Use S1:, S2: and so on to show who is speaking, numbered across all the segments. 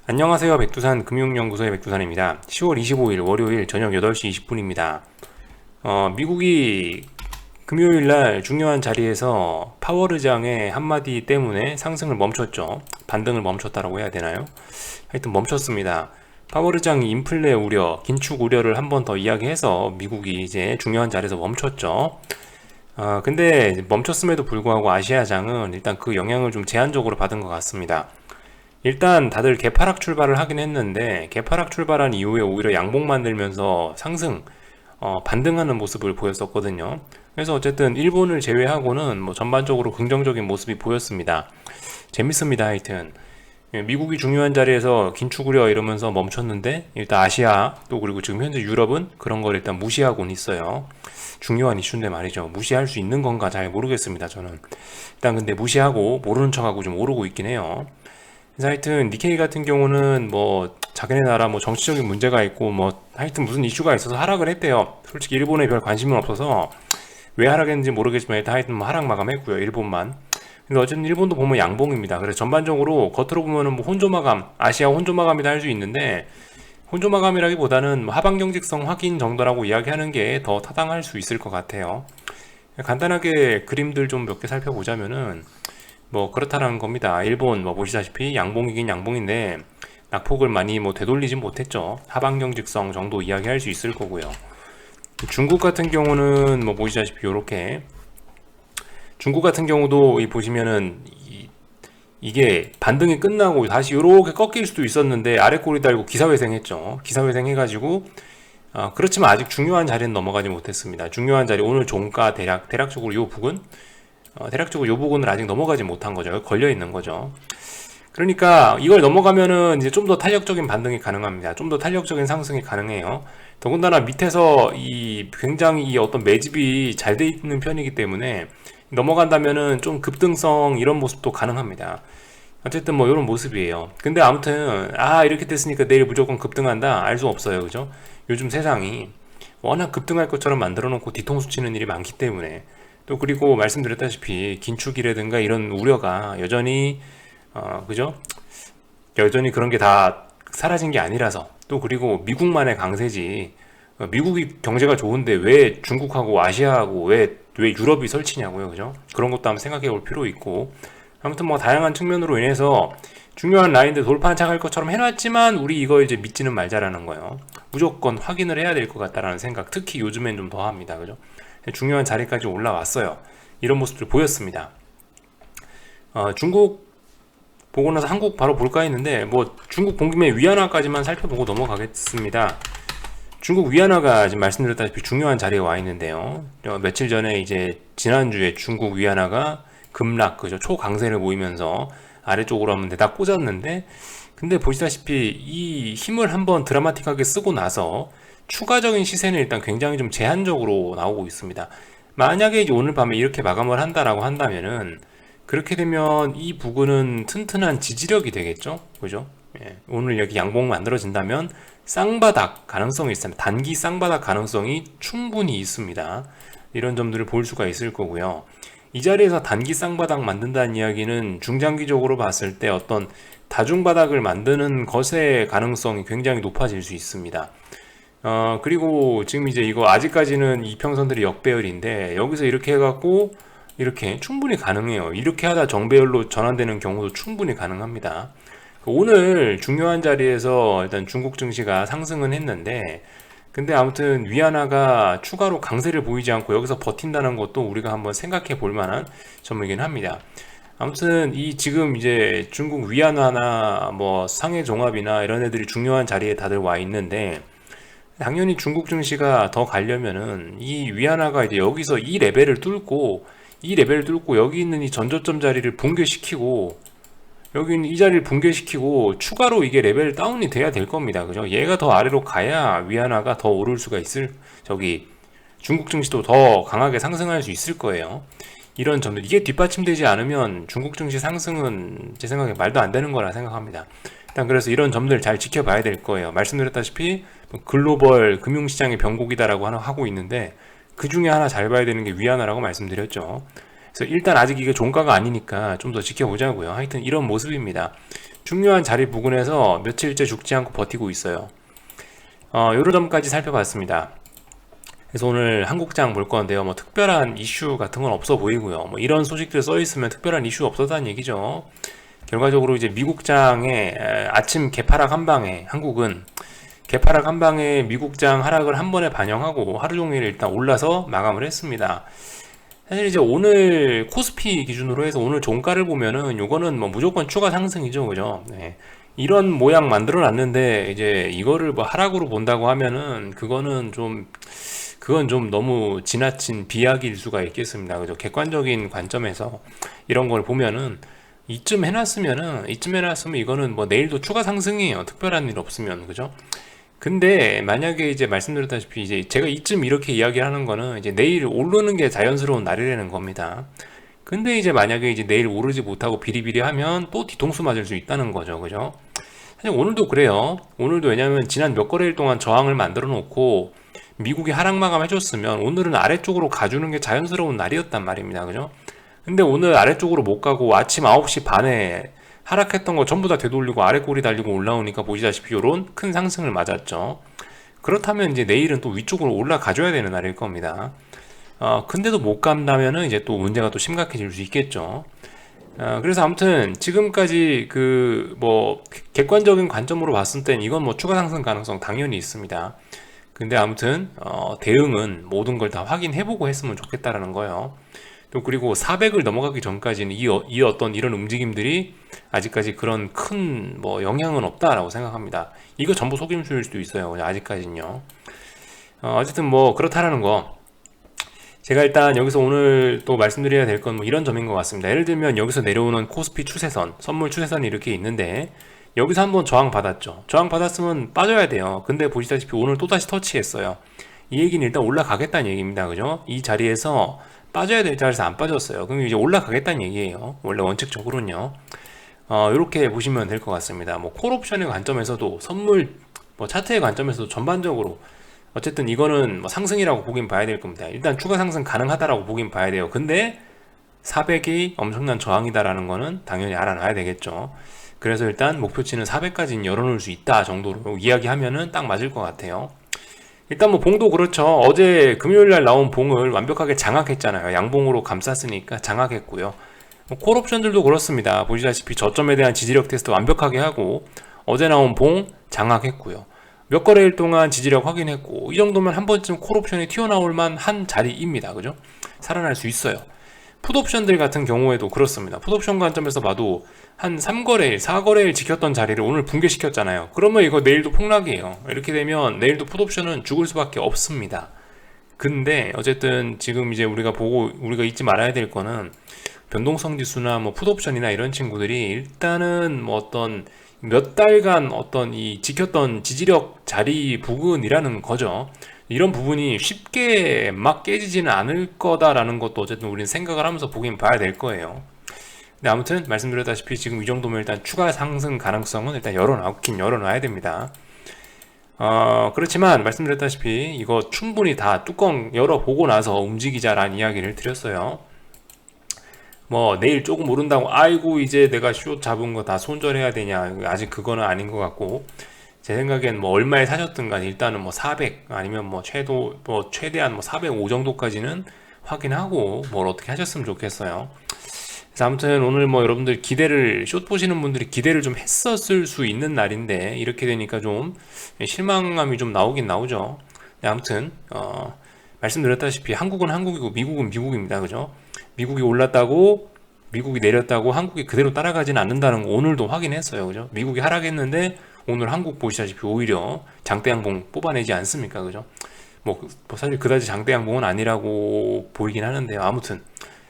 S1: 안녕하세요. 백두산 금융연구소의 백두산입니다. 10월 25일 월요일 저녁 8시 20분입니다. 미국이 금요일날 중요한 자리에서 파월 의장의 한마디 때문에 상승을 멈췄죠. 반등을 멈췄다라고 해야 되나요? 하여튼 멈췄습니다. 파월 의장이 인플레 우려, 긴축 우려를 한 번 더 이야기해서 미국이 이제 중요한 자리에서 멈췄죠. 근데 멈췄음에도 불구하고 아시아장은 일단 그 영향을 좀 제한적으로 받은 것 같습니다. 일단 다들 개파락 출발을 하긴 했는데 개파락 출발한 이후에 오히려 양봉 만들면서 상승 반등하는 모습을 보였었거든요. 그래서 어쨌든 일본을 제외하고는 뭐 전반적으로 긍정적인 모습이 보였습니다. 재밌습니다. 하여튼 미국이 중요한 자리에서 긴축 우려 이러면서 멈췄는데 일단 아시아 또 그리고 지금 현재 유럽은 그런 걸 일단 무시하고는 있어요. 중요한 이슈인데 말이죠. 무시할 수 있는 건가 잘 모르겠습니다. 저는 일단 근데 무시하고 모르는 척하고 좀 오르고 있긴 해요. 그래서 하여튼 니케이 같은 경우는 뭐 자기네 나라 뭐 정치적인 문제가 있고 뭐 하여튼 무슨 이슈가 있어서 하락을 했대요. 솔직히 일본에 별 관심은 없어서 왜 하락했는지 모르겠지만 일단 하여튼 뭐 하락 마감했고요. 일본만. 근데 어쨌든 일본도 보면 양봉입니다. 그래서 전반적으로 겉으로 보면은 뭐 혼조 마감, 아시아 혼조 마감이다 할 수 있는데 혼조 마감이라기보다는 뭐 하방 경직성 확인 정도라고 이야기하는 게 더 타당할 수 있을 것 같아요. 간단하게 그림들 좀 몇 개 살펴보자면은 뭐 그렇다라는 겁니다. 일본 뭐 보시다시피 양봉이긴 양봉인데 낙폭을 많이 뭐 되돌리진 못했죠. 하방경 직성 정도 이야기할 수 있을 거고요. 중국 같은 경우는 뭐 보시다시피 요렇게 중국 같은 경우도 이 보시면은 이게 반등이 끝나고 다시 요렇게 꺾일 수도 있었는데 아래 꼬리 달고 기사회생 했죠. 기사회생 해가지고 그렇지만 아직 중요한 자리는 넘어가지 못했습니다. 중요한 자리 오늘 종가 대략적으로 요 부근 대략적으로 요 부분을 아직 넘어가지 못한 거죠. 걸려 있는 거죠. 그러니까 이걸 넘어가면은 이제 좀 더 탄력적인 반등이 가능합니다. 좀 더 탄력적인 상승이 가능해요. 더군다나 밑에서 이 굉장히 이 어떤 매집이 잘 돼 있는 편이기 때문에 넘어간다면은 좀 급등성 이런 모습도 가능합니다. 어쨌든 뭐 이런 모습이에요. 근데 아무튼 이렇게 됐으니까 내일 무조건 급등한다 알 수 없어요. 그죠? 요즘 세상이 워낙 급등할 것처럼 만들어 놓고 뒤통수 치는 일이 많기 때문에 또 그리고 말씀드렸다시피 긴축이라든가 이런 우려가 여전히 그죠? 여전히 그런 게 다 사라진 게 아니라서 또 그리고 미국만의 강세지 미국이 경제가 좋은데 왜 중국하고 아시아하고 왜 유럽이 설치냐고요. 그죠? 그런 것도 한번 생각해 볼 필요 있고 아무튼 뭐 다양한 측면으로 인해서 중요한 라인들 돌파착할 것처럼 해놨지만 우리 이거 이제 믿지는 말자라는 거예요. 무조건 확인을 해야 될 것 같다라는 생각 특히 요즘엔 좀 더 합니다. 그죠? 중요한 자리까지 올라왔어요. 이런 모습들 보였습니다. 중국 보고 나서 한국 바로 볼까 했는데 뭐 중국 본 김에 위안화까지만 살펴보고 넘어가겠습니다. 중국 위안화가 지금 말씀드렸다시피 중요한 자리에 와 있는데요. 며칠 전에 이제 지난주에 중국 위안화가 급락 그죠 초강세를 보이면서 아래쪽으로 한번 대다 꽂았는데 근데 보시다시피 이 힘을 한번 드라마틱하게 쓰고 나서 추가적인 시세는 일단 굉장히 좀 제한적으로 나오고 있습니다. 만약에 이제 오늘 밤에 이렇게 마감을 한다라고 한다면은 그렇게 되면 이 부근은 튼튼한 지지력이 되겠죠? 그죠? 예, 오늘 여기 양봉 만들어진다면 쌍바닥 가능성이 있습니다. 단기 쌍바닥 가능성이 충분히 있습니다. 이런 점들을 볼 수가 있을 거고요. 이 자리에서 단기 쌍바닥 만든다는 이야기는 중장기적으로 봤을 때 어떤 다중바닥을 만드는 것의 가능성이 굉장히 높아질 수 있습니다. 그리고 지금 이제 이거 아직까지는 이평선들이 역배열인데 여기서 이렇게 해갖고 이렇게 충분히 가능해요. 이렇게 하다 정배열로 전환되는 경우도 충분히 가능합니다. 오늘 중요한 자리에서 일단 중국 증시가 상승은 했는데 근데 아무튼 위안화가 추가로 강세를 보이지 않고 여기서 버틴다는 것도 우리가 한번 생각해 볼 만한 점이긴 합니다. 아무튼 이 지금 이제 중국 위안화나 뭐 상해 종합이나 이런 애들이 중요한 자리에 다들 와 있는데 당연히 중국 증시가 더 가려면은 이 위안화가 이제 여기서 이 레벨을 뚫고 여기 있는 이 전저점 자리를 붕괴시키고 여기 있는 이 자리를 붕괴시키고 추가로 이게 레벨 다운이 돼야 될 겁니다. 그죠? 얘가 더 아래로 가야 위안화가 더 오를 수가 중국 증시도 더 강하게 상승할 수 있을 거예요. 이런 점들 이게 뒷받침되지 않으면 중국 증시 상승은 제 생각에 말도 안 되는 거라 생각합니다. 일단 그래서 이런 점들 잘 지켜봐야 될 거예요. 말씀드렸다시피 글로벌 금융시장의 변곡이다라고 하고 있는데 그 중에 하나 잘 봐야 되는 게 위안화라고 말씀드렸죠. 그래서 일단 아직 이게 종가가 아니니까 좀 더 지켜보자고요. 하여튼 이런 모습입니다. 중요한 자리 부근에서 며칠째 죽지 않고 버티고 있어요. 요런 점까지 살펴봤습니다. 그래서 오늘 한국장 볼 건데요. 뭐 특별한 이슈 같은 건 없어 보이고요. 뭐 이런 소식들 써 있으면 특별한 이슈 없었다는 얘기죠. 결과적으로 이제 미국장의 아침 개파락 한 방에 한국은 개파락 한 방에 미국장 하락을 한 번에 반영하고 하루 종일 일단 올라서 마감을 했습니다. 사실 이제 오늘 코스피 기준으로 해서 오늘 종가를 보면은 요거는 뭐 무조건 추가 상승이죠, 그죠? 네. 이런 모양 만들어 놨는데 이제 이거를 뭐 하락으로 본다고 하면은 그건 좀 너무 지나친 비약일 수가 있겠습니다. 그죠? 객관적인 관점에서 이런 걸 보면은 이쯤 해놨으면 이거는 뭐 내일도 추가 상승이에요. 특별한 일 없으면, 그죠? 근데 만약에 이제 말씀드렸다시피 이제 제가 이쯤 이렇게 이야기하는 거는 이제 내일 오르는 게 자연스러운 날이라는 겁니다. 근데 이제 만약에 이제 내일 오르지 못하고 비리비리하면 또 뒤통수 맞을 수 있다는 거죠, 그죠? 사실 오늘도 그래요. 오늘도 왜냐면 지난 몇 거래일 동안 저항을 만들어 놓고 미국이 하락 마감 해줬으면 오늘은 아래쪽으로 가주는 게 자연스러운 날이었단 말입니다, 그죠? 근데 오늘 아래쪽으로 못 가고 아침 9시 반에 하락했던 거 전부 다 되돌리고 아래 꼬리 달리고 올라오니까 보시다시피 요런 큰 상승을 맞았죠. 그렇다면 이제 내일은 또 위쪽으로 올라가줘야 되는 날일 겁니다. 근데도 못 간다면은 이제 또 문제가 또 심각해질 수 있겠죠. 그래서 아무튼 지금까지 그 뭐 객관적인 관점으로 봤을 땐 이건 뭐 추가 상승 가능성 당연히 있습니다. 근데 아무튼 대응은 모든 걸 다 확인해보고 했으면 좋겠다라는 거예요. 또 그리고 400을 넘어가기 전까지는 이 어떤 이런 움직임들이 아직까지 그런 큰 뭐 영향은 없다라고 생각합니다. 이거 전부 속임수일 수도 있어요. 아직까지는요. 어쨌든 뭐 그렇다라는 거. 제가 일단 여기서 오늘 또 말씀드려야 될 건 뭐 이런 점인 것 같습니다. 예를 들면 여기서 내려오는 코스피 추세선, 선물 추세선이 이렇게 있는데 여기서 한번 저항 받았죠. 저항 받았으면 빠져야 돼요. 근데 보시다시피 오늘 또다시 터치했어요. 이 얘기는 일단 올라가겠다는 얘기입니다. 그죠? 이 자리에서 빠져야 될 자리에서 안 빠졌어요. 그럼 이제 올라가겠다는 얘기예요. 원래 원칙적으로는요. 이렇게 보시면 될 것 같습니다. 뭐 콜옵션의 관점에서도 선물 뭐 차트의 관점에서도 전반적으로 어쨌든 이거는 뭐 상승이라고 보긴 봐야 될 겁니다. 일단 추가 상승 가능하다라고 보긴 봐야 돼요. 근데 400이 엄청난 저항이다라는 거는 당연히 알아놔야 되겠죠. 그래서 일단 목표치는 400까지는 열어놓을 수 있다 정도로 이야기하면은 딱 맞을 것 같아요. 일단 뭐 봉도 그렇죠. 어제 금요일날 나온 봉을 완벽하게 장악했잖아요. 양봉으로 감쌌으니까 장악했고요. 뭐 콜옵션들도 그렇습니다. 보시다시피 저점에 대한 지지력 테스트 완벽하게 하고 어제 나온 봉 장악했고요. 몇 거래일 동안 지지력 확인했고 이 정도면 한 번쯤 콜옵션이 튀어나올 만한 자리입니다. 그죠? 살아날 수 있어요. 풋옵션들 같은 경우에도 그렇습니다. 풋옵션 관점에서 봐도 한 3거래일, 4거래일 지켰던 자리를 오늘 붕괴시켰잖아요. 그러면 이거 내일도 폭락이에요. 이렇게 되면 내일도 풋옵션은 죽을 수밖에 없습니다. 근데 어쨌든 지금 이제 우리가 잊지 말아야 될 거는 변동성 지수나 뭐 풋옵션이나 이런 친구들이 일단은 뭐 어떤 몇 달간 어떤 이 지켰던 지지력 자리 부근이라는 거죠. 이런 부분이 쉽게 막 깨지지는 않을 거다라는 것도 어쨌든 우리는 생각을 하면서 보긴 봐야 될 거예요. 근데 아무튼 말씀드렸다시피 지금 이 정도면 일단 추가 상승 가능성은 일단 열어놔야 됩니다. 그렇지만 말씀드렸다시피 이거 충분히 다 뚜껑 열어보고 나서 움직이자라는 이야기를 드렸어요. 뭐 내일 조금 오른다고 아이고 이제 내가 숏 잡은 거 다 손절해야 되냐, 아직 그거는 아닌 것 같고 제 생각엔 뭐 얼마에 사셨든 간에 일단은 뭐 400 아니면 뭐 최대한 뭐 405 정도까지는 확인하고 뭘 어떻게 하셨으면 좋겠어요. 그래서 아무튼 오늘 뭐 여러분들 숏 보시는 분들이 기대를 좀 했었을 수 있는 날인데 이렇게 되니까 좀 실망감이 좀 나오긴 나오죠. 아무튼 말씀드렸다시피 한국은 한국이고 미국은 미국입니다. 그죠? 미국이 올랐다고 미국이 내렸다고 한국이 그대로 따라가지는 않는다는 거 오늘도 확인했어요. 그죠? 미국이 하락했는데 오늘 한국 보시다시피 오히려 장대양봉 뽑아내지 않습니까? 그죠? 뭐 사실 그다지 장대양봉은 아니라고 보이긴 하는데요. 아무튼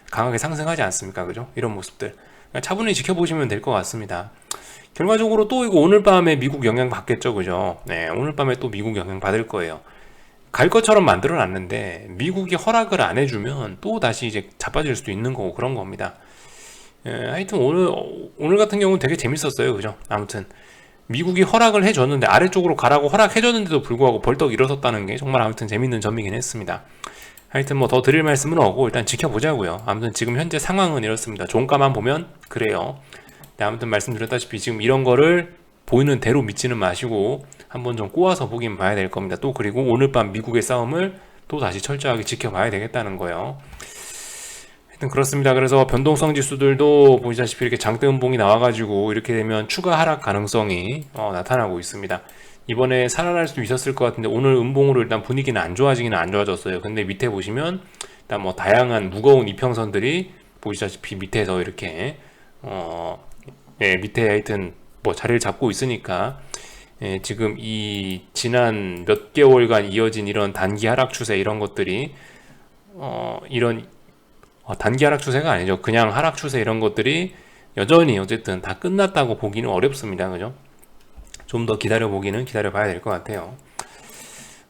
S1: 강하게 상승하지 않습니까? 그죠? 이런 모습들 차분히 지켜보시면 될 것 같습니다. 결과적으로 또 이거 오늘 밤에 미국 영향 받겠죠. 그죠? 네, 오늘 밤에 또 미국 영향 받을 거예요. 갈 것처럼 만들어 놨는데 미국이 허락을 안 해주면 또 다시 이제 자빠질 수도 있는 거고 그런 겁니다. 하여튼 오늘 같은 경우는 되게 재밌었어요. 그죠? 아무튼 미국이 허락을 해줬는데 아래쪽으로 가라고 허락해줬는데도 불구하고 벌떡 일어섰다는 게 정말 아무튼 재밌는 점이긴 했습니다. 하여튼 뭐 더 드릴 말씀은 없고 일단 지켜보자고요. 아무튼 지금 현재 상황은 이렇습니다. 종가만 보면 그래요. 네, 아무튼 말씀드렸다시피 지금 이런 거를 보이는 대로 믿지는 마시고 한번 좀 꼬아서 보긴 봐야 될 겁니다. 또 그리고 오늘 밤 미국의 싸움을 또 다시 철저하게 지켜봐야 되겠다는 거예요. 하여튼 그렇습니다. 그래서 변동성 지수들도 보시다시피 이렇게 장대 음봉이 나와가지고 이렇게 되면 추가 하락 가능성이 나타나고 있습니다. 이번에 살아날 수도 있었을 것 같은데 오늘 음봉으로 일단 분위기는 안 좋아지기는 안 좋아졌어요. 근데 밑에 보시면 일단 뭐 다양한 무거운 이평선들이 보시다시피 밑에서 이렇게 예, 밑에 하여튼 뭐 자리를 잡고 있으니까 예, 지금 이 지난 몇 개월간 이어진 이런 단기 하락 추세 이런 것들이 이런 단기 하락 추세가 아니죠. 그냥 하락 추세 이런 것들이 여전히 어쨌든 다 끝났다고 보기는 어렵습니다. 그죠? 좀 더 기다려 봐야 될 것 같아요.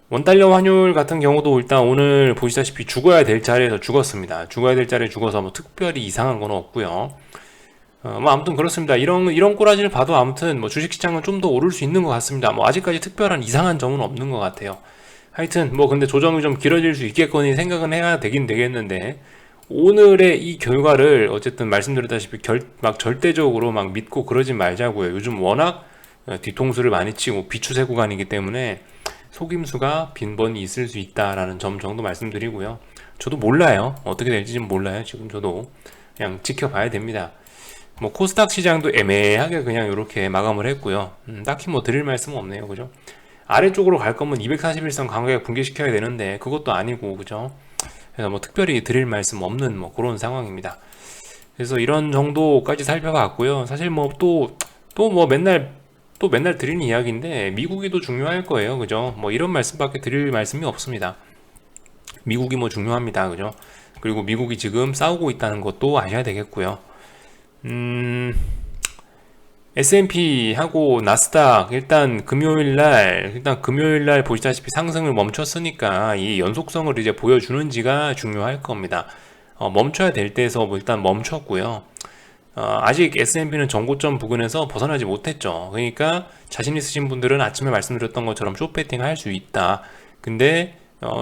S1: 원달러 환율 같은 경우도 일단 오늘 보시다시피 죽어야 될 자리에서 죽었습니다. 죽어야 될 자리에 죽어서 뭐 특별히 이상한 건 없고요. 뭐 아무튼 그렇습니다. 이런 꼬라지를 봐도 아무튼 뭐 주식시장은 좀 더 오를 수 있는 것 같습니다. 뭐 아직까지 특별한 이상한 점은 없는 것 같아요. 하여튼 뭐 근데 조정이 좀 길어질 수 있겠거니 생각은 해야 되긴 되겠는데 오늘의 이 결과를 어쨌든 말씀드렸다시피 막 절대적으로 막 믿고 그러지 말자고요. 요즘 워낙 뒤통수를 많이 치고 비추세 구간이기 때문에 속임수가 빈번히 있을 수 있다라는 점 정도 말씀드리고요. 저도 몰라요. 어떻게 될지 좀 몰라요. 지금 저도 그냥 지켜봐야 됩니다. 뭐 코스닥 시장도 애매하게 그냥 이렇게 마감을 했고요. 딱히 뭐 드릴 말씀은 없네요. 그죠? 아래쪽으로 갈 거면 241선 강하게 붕괴시켜야 되는데 그것도 아니고 그죠? 그래서 뭐 특별히 드릴 말씀 없는 뭐 그런 상황입니다. 그래서 이런 정도까지 살펴봤고요. 사실 뭐 또 뭐 맨날 드리는 이야기인데 미국이 더 중요할 거예요. 그죠? 뭐 이런 말씀밖에 드릴 말씀이 없습니다. 미국이 뭐 중요합니다. 그죠? 그리고 미국이 지금 싸우고 있다는 것도 아셔야 되겠고요. S&P하고 나스닥 일단 금요일날 보시다시피 상승을 멈췄으니까 이 연속성을 이제 보여주는지가 중요할 겁니다. 멈춰야 될 때에서 뭐 일단 멈췄고요. 아직 S&P는 전고점 부근에서 벗어나지 못했죠. 그러니까 자신 있으신 분들은 아침에 말씀드렸던 것처럼 숏배팅 할 수 있다. 근데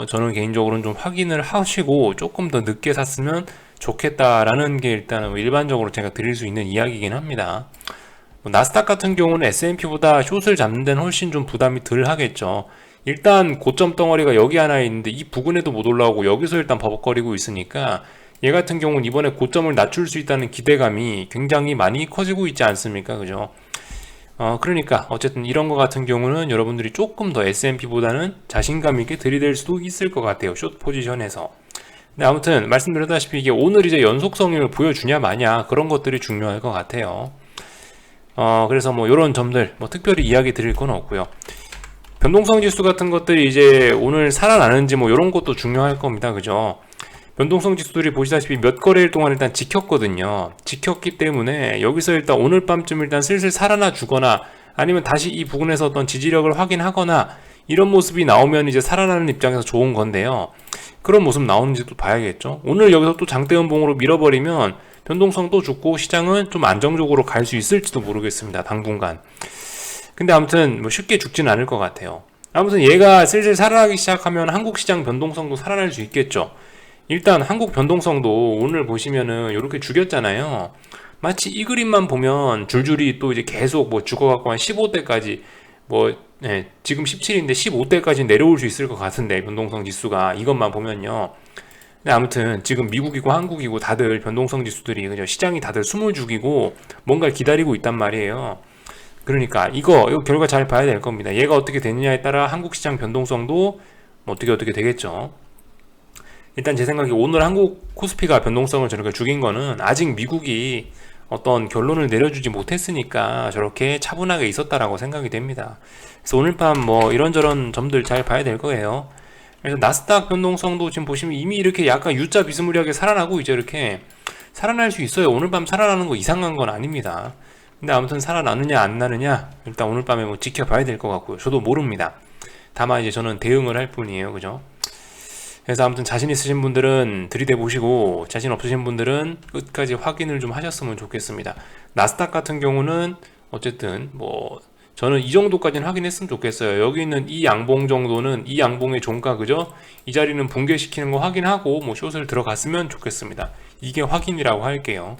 S1: 저는 개인적으로는 좀 확인을 하시고 조금 더 늦게 샀으면 좋겠다라는 게 일단은 일반적으로 제가 드릴 수 있는 이야기이긴 합니다. 나스닥 같은 경우는 S&P보다 숏을 잡는 데는 훨씬 좀 부담이 덜 하겠죠. 일단 고점 덩어리가 여기 하나 있는데 이 부근에도 못 올라오고 여기서 일단 버벅거리고 있으니까 얘 같은 경우는 이번에 고점을 낮출 수 있다는 기대감이 굉장히 많이 커지고 있지 않습니까? 그죠? 그러니까 어쨌든 이런 거 같은 경우는 여러분들이 조금 더 S&P보다는 자신감 있게 들이댈 수도 있을 것 같아요. 숏 포지션에서. 근데 아무튼 말씀드렸다시피 이게 오늘 이제 연속성을 보여주냐 마냐 그런 것들이 중요할 것 같아요. 그래서 뭐 이런 점들 뭐 특별히 이야기 드릴 건 없고요. 변동성 지수 같은 것들이 이제 오늘 살아나는지 뭐 이런 것도 중요할 겁니다. 그죠? 변동성 지수들이 보시다시피 몇 거래일 동안 일단 지켰거든요. 지켰기 때문에 여기서 일단 오늘 밤쯤 일단 슬슬 살아나 주거나 아니면 다시 이 부분에서 어떤 지지력을 확인하거나 이런 모습이 나오면 이제 살아나는 입장에서 좋은 건데요. 그런 모습 나오는지도 봐야겠죠. 오늘 여기서 또 장대 연봉으로 밀어버리면 변동성도 죽고 시장은 좀 안정적으로 갈 수 있을지도 모르겠습니다. 당분간. 근데 아무튼 뭐 쉽게 죽지는 않을 것 같아요. 아무튼 얘가 슬슬 살아나기 시작하면 한국 시장 변동성도 살아날 수 있겠죠. 일단 한국 변동성도 오늘 보시면은 이렇게 죽였잖아요. 마치 이 그림만 보면 줄줄이 또 이제 계속 뭐 죽어갖고 한 15대까지 뭐 지금 17인데 15대까지 내려올 수 있을 것 같은데 변동성 지수가 이것만 보면요. 근데 아무튼 지금 미국이고 한국이고 다들 변동성 지수들이 그죠? 시장이 다들 숨을 죽이고 뭔가를 기다리고 있단 말이에요. 그러니까 이거 결과 잘 봐야 될 겁니다. 얘가 어떻게 되느냐에 따라 한국 시장 변동성도 어떻게 되겠죠. 일단 제 생각에 오늘 한국 코스피가 변동성을 저렇게 죽인 거는 아직 미국이 어떤 결론을 내려주지 못했으니까 저렇게 차분하게 있었다라고 생각이 됩니다. 그래서 오늘 밤 뭐 이런저런 점들 잘 봐야 될 거예요. 그래서 나스닥 변동성도 지금 보시면 이미 이렇게 약간 U자 비스무리하게 살아나고 이제 이렇게 살아날 수 있어요. 오늘 밤 살아나는 거 이상한 건 아닙니다. 근데 아무튼 살아나느냐 안 나느냐 일단 오늘 밤에 뭐 지켜봐야 될 것 같고요. 저도 모릅니다. 다만 이제 저는 대응을 할 뿐이에요. 그죠? 그래서 아무튼 자신 있으신 분들은 들이대 보시고 자신 없으신 분들은 끝까지 확인을 좀 하셨으면 좋겠습니다. 나스닥 같은 경우는 어쨌든 뭐 저는 이 정도까지는 확인했으면 좋겠어요. 여기 있는 이 양봉 정도는 이 양봉의 종가 그죠? 이 자리는 붕괴시키는 거 확인하고 뭐 숏을 들어갔으면 좋겠습니다. 이게 확인이라고 할게요.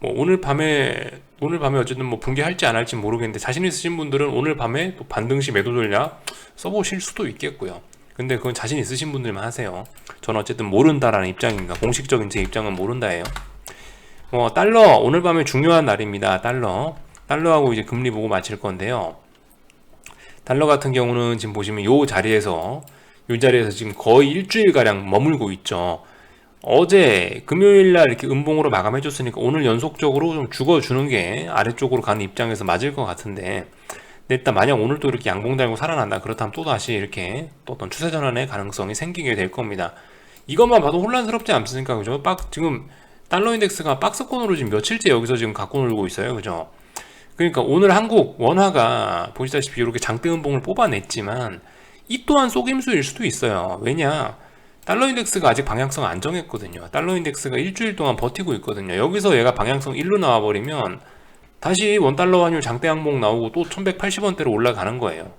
S1: 뭐 오늘 밤에 어쨌든 뭐 붕괴할지 안 할지 모르겠는데 자신 있으신 분들은 오늘 밤에 또 반등시 매도 전략 써보실 수도 있겠고요. 근데 그건 자신 있으신 분들만 하세요. 저는 어쨌든 모른다라는 입장입니다. 공식적인 제 입장은 모른다예요. 달러 오늘 밤에 중요한 날입니다. 달러하고 이제 금리 보고 마칠 건데요. 달러 같은 경우는 지금 보시면 요 자리에서 지금 거의 일주일 가량 머물고 있죠. 어제 금요일날 이렇게 음봉으로 마감해줬으니까 오늘 연속적으로 좀 죽어주는 게 아래쪽으로 가는 입장에서 맞을 것 같은데, 근데 일단 만약 오늘 또 이렇게 양봉 달고 살아난다 그렇다면 또 다시 이렇게 또 어떤 추세 전환의 가능성이 생기게 될 겁니다. 이것만 봐도 혼란스럽지 않습니까? 그죠? 지금 달러 인덱스가 박스권으로 지금 며칠째 여기서 지금 갖고 놀고 있어요. 그죠? 그러니까 오늘 한국 원화가 보시다시피 이렇게 장대 음봉을 뽑아냈지만 이 또한 속임수일 수도 있어요. 왜냐? 달러 인덱스가 아직 방향성 안 정했거든요. 달러 인덱스가 일주일 동안 버티고 있거든요. 여기서 얘가 방향성 1로 나와버리면 다시 원달러 환율 장대 항목 나오고 또 1180원대로 올라가는 거예요.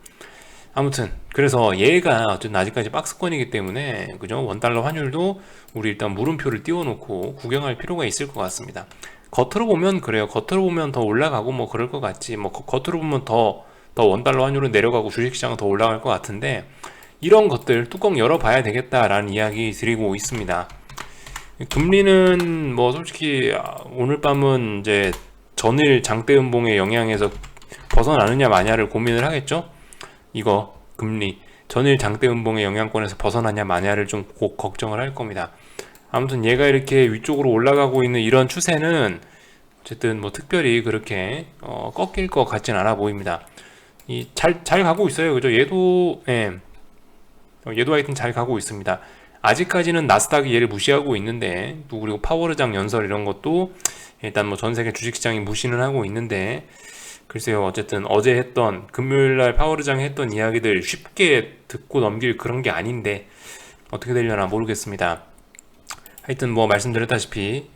S1: 아무튼 그래서 얘가 어쨌든 아직까지 박스권이기 때문에 그죠? 원달러 환율도 우리 일단 물음표를 띄워놓고 구경할 필요가 있을 것 같습니다. 겉으로 보면 그래요. 겉으로 보면 더 올라가고 뭐 그럴 것 같지. 뭐 겉으로 보면 더 원달러 환율은 내려가고 주식시장은 더 올라갈 것 같은데, 이런 것들 뚜껑 열어봐야 되겠다라는 이야기 드리고 있습니다. 금리는 뭐 솔직히 오늘 밤은 이제 전일 장대 음봉의 영향에서 벗어나느냐 마냐를 고민을 하겠죠. 이거 금리 전일 장대 음봉의 영향권에서 벗어나냐 마냐를 좀 꼭 걱정을 할 겁니다. 아무튼 얘가 이렇게 위쪽으로 올라가고 있는 이런 추세는 어쨌든 뭐 특별히 그렇게 꺾일 것 같진 않아 보입니다. 잘 가고 있어요. 그죠? 얘도 하여튼 잘 가고 있습니다. 아직까지는 나스닥이 얘를 무시하고 있는데, 또 그리고 파워르장 연설 이런 것도 일단 뭐 전 세계 주식시장이 무시는 하고 있는데, 글쎄요. 어쨌든 어제 했던 금요일날 파워르장 했던 이야기들 쉽게 듣고 넘길 그런 게 아닌데 어떻게 되려나 모르겠습니다. 하여튼 뭐 말씀드렸다시피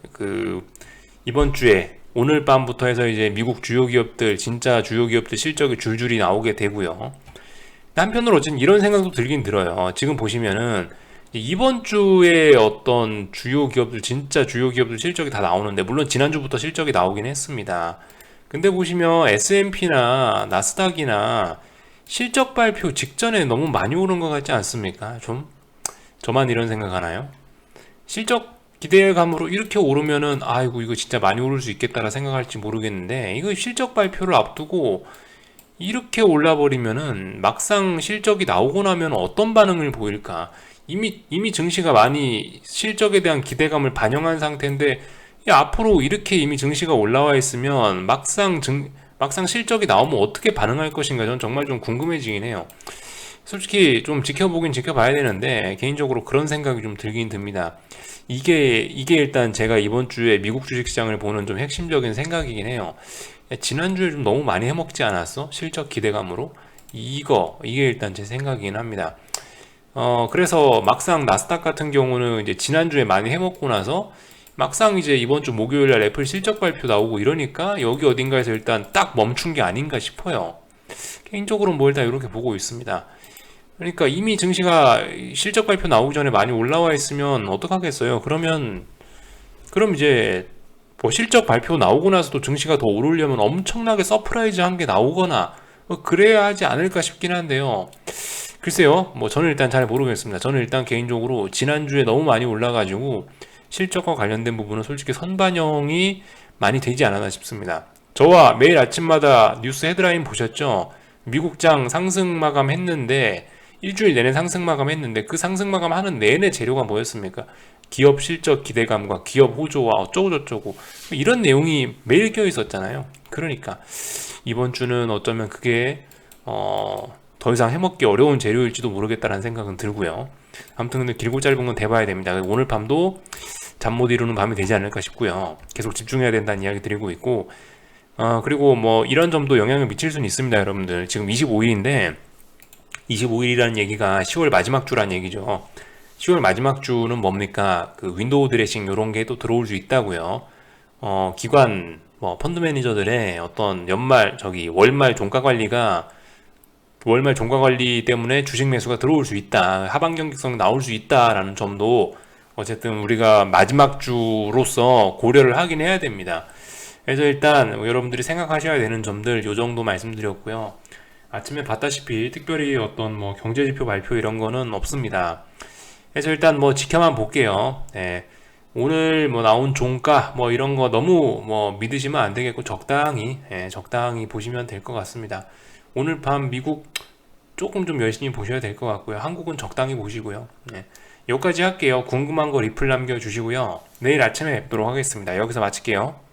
S1: 이번 주에 오늘 밤부터 해서 이제 미국 주요 기업들, 진짜 주요 기업들 실적이 줄줄이 나오게 되고요. 한편으로 어쨌든 이런 생각도 들긴 들어요. 지금 보시면은 이번 주에 어떤 주요 기업들, 진짜 주요 기업들 실적이 다 나오는데, 물론 지난주부터 실적이 나오긴 했습니다. 근데 보시면 S&P나 나스닥이나 실적 발표 직전에 너무 많이 오른 것 같지 않습니까? 저만 이런 생각하나요? 실적 기대감으로 이렇게 오르면은 아이고 이거 진짜 많이 오를 수 있겠다라 생각할지 모르겠는데, 이거 실적 발표를 앞두고 이렇게 올라버리면은 막상 실적이 나오고 나면 어떤 반응을 보일까? 이미 증시가 많이 실적에 대한 기대감을 반영한 상태인데, 앞으로 이렇게 이미 증시가 올라와 있으면 막상 실적이 나오면 어떻게 반응할 것인가, 저는 정말 좀 궁금해지긴 해요. 솔직히 좀 지켜보긴 지켜봐야 되는데 개인적으로 그런 생각이 좀 들긴 듭니다. 이게 일단 제가 이번 주에 미국 주식시장을 보는 좀 핵심적인 생각이긴 해요. 지난주에 좀 너무 많이 해먹지 않았어? 실적 기대감으로? 이게 일단 제 생각이긴 합니다. 그래서 막상 나스닥 같은 경우는 이제 지난주에 많이 해먹고 나서 막상 이제 이번 주 목요일날 애플 실적 발표 나오고 이러니까 여기 어딘가에서 일단 딱 멈춘 게 아닌가 싶어요. 개인적으로는 뭐 일단 이렇게 보고 있습니다. 그러니까 이미 증시가 실적 발표 나오기 전에 많이 올라와 있으면 어떡하겠어요? 그럼 이제 뭐 실적 발표 나오고 나서도 증시가 더 오르려면 엄청나게 서프라이즈 한 게 나오거나 그래야 하지 않을까 싶긴 한데요. 글쎄요, 뭐 저는 일단 잘 모르겠습니다. 저는 일단 개인적으로 지난주에 너무 많이 올라가지고 실적과 관련된 부분은 솔직히 선반영이 많이 되지 않았나 싶습니다. 저와 매일 아침마다 뉴스 헤드라인 보셨죠? 미국장 상승 마감 했는데 일주일 내내 상승 마감 했는데 그 상승 마감 하는 내내 재료가 뭐였습니까? 기업 실적 기대감과 기업 호조와 어쩌고저쩌고 이런 내용이 매일 껴 있었잖아요. 그러니까 이번 주는 어쩌면 그게 더 이상 해먹기 어려운 재료일지도 모르겠다는 생각은 들고요. 아무튼 근데 길고 짧은 건 대봐야 됩니다. 오늘 밤도 잠 못 이루는 밤이 되지 않을까 싶고요. 계속 집중해야 된다는 이야기 드리고 있고, 그리고 뭐 이런 점도 영향을 미칠 수는 있습니다. 여러분들 지금 25일인데 25일이라는 얘기가 10월 마지막 주란 얘기죠. 10월 마지막 주는 뭡니까? 그 윈도우 드레싱 이런 게 또 들어올 수 있다고요. 기관 뭐 펀드 매니저들의 어떤 월말 종가 관리 때문에 주식 매수가 들어올 수 있다. 하방 경직성 나올 수 있다라는 점도 어쨌든 우리가 마지막 주로서 고려를 하긴 해야 됩니다. 그래서 일단 여러분들이 생각하셔야 되는 점들 요 정도 말씀드렸고요. 아침에 봤다시피 특별히 어떤 뭐 경제지표 발표 이런 거는 없습니다. 그래서 일단 뭐 지켜만 볼게요. 네. 오늘 뭐 나온 종가 뭐 이런 거 너무 뭐 믿으시면 안 되겠고 적당히 적당히 보시면 될 것 같습니다. 오늘 밤 미국 조금 좀 열심히 보셔야 될 것 같고요. 한국은 적당히 보시고요. 여기까지 할게요. 궁금한 거 리플 남겨주시고요. 내일 아침에 뵙도록 하겠습니다. 여기서 마칠게요.